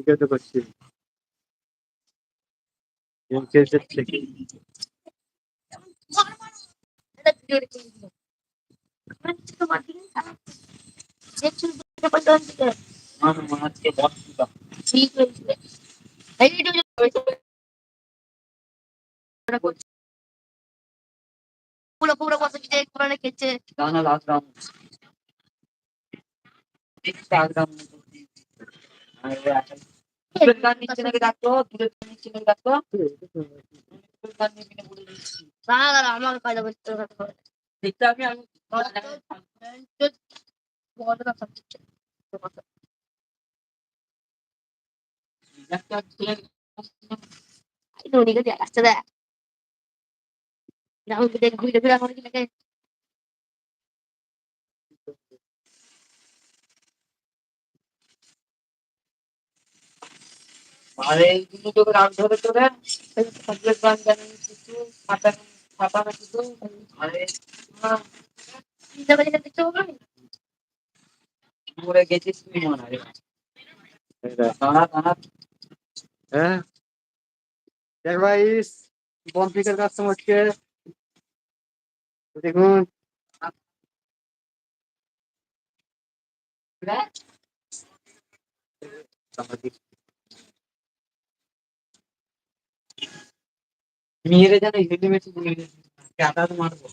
তোকে তো করছি গেম খেলতে থেকে गाना लास्ट राउंड दूधের গান নিচে নাকি রাখতো দুধের গান নিচে নাকি রাখতো দুধের গান নিয়ে কিনে বলে দিচ্ছি আমার কাজ করতে হবে দেখতে আমি আরে কিন্তু তোকে রাউন্ড ধরে তোরে দুধের গান জানি কিছু খাতা খাতা না কিছু আরে পুরে গেছিস তুই মনে হয় দাঁড়া দাঁড়া হ্যাঁ দেখ ভাই বল পিকের কাস্টমারকে দেখুন মেরে জানো হেলমেট কাটা তো মারবো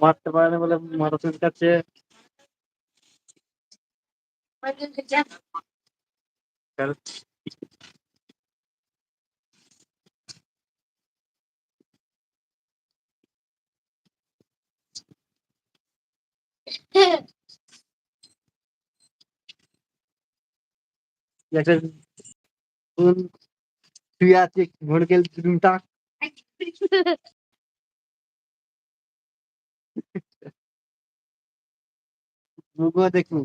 মারতে পারে না বলে মারতে কাছে তুই আছে ঘোড় গেল দুটা মুগো দেখুন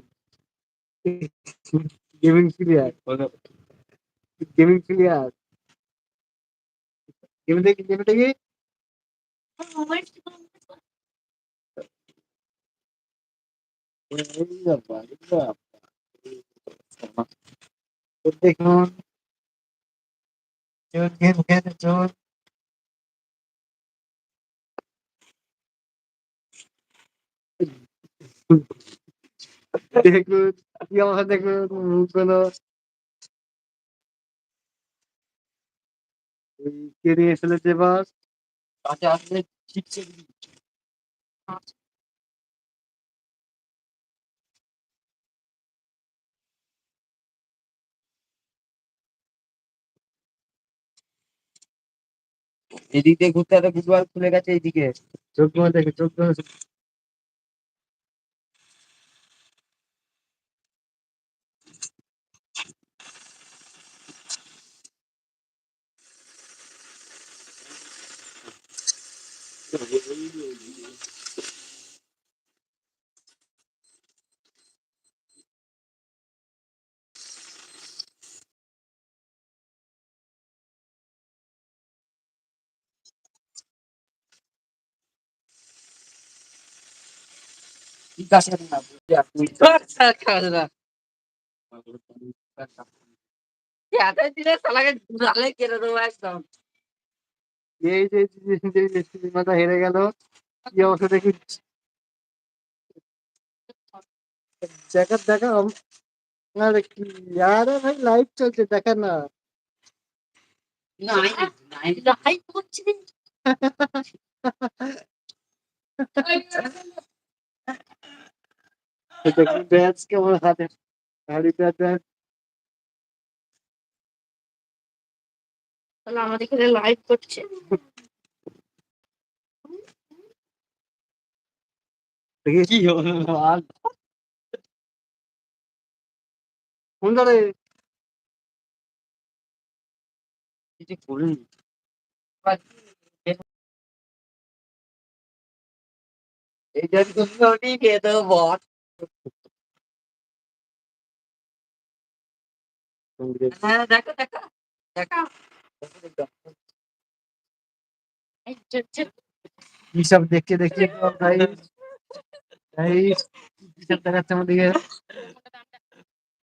gaming player gaming player game দেখি গেম দেখি দেখুন গেম খেলতে চল দেখুন কি অবস্থা দেখুন মুখগুলো কেড়ে ফেলেছে বাস কাছে আসলে ঠিকছে এদিক দিয়ে ঘুরতে হবে ফুটবল খুলে গেছে এইদিকে চোখ দেখে চোখ এই যে মাথা হেরে গেল কি অবস্থা দেখি দেখা আরে কি আরে ভাই লাইভ চলছে দেখা না ব্যাচ কেমন হাতে হাড়ি ব্যাচ আমাদের এখানে লাইভ করছে কি হলো কোন ধরে কিছু করিনি এইটা তুমি খেয়ে দেবো বট হ্যাঁ দেখো দেখো দেখো সব দেখতে দেখতে ভাই ভাই সব দেখাচ্ছে আমাদেরকে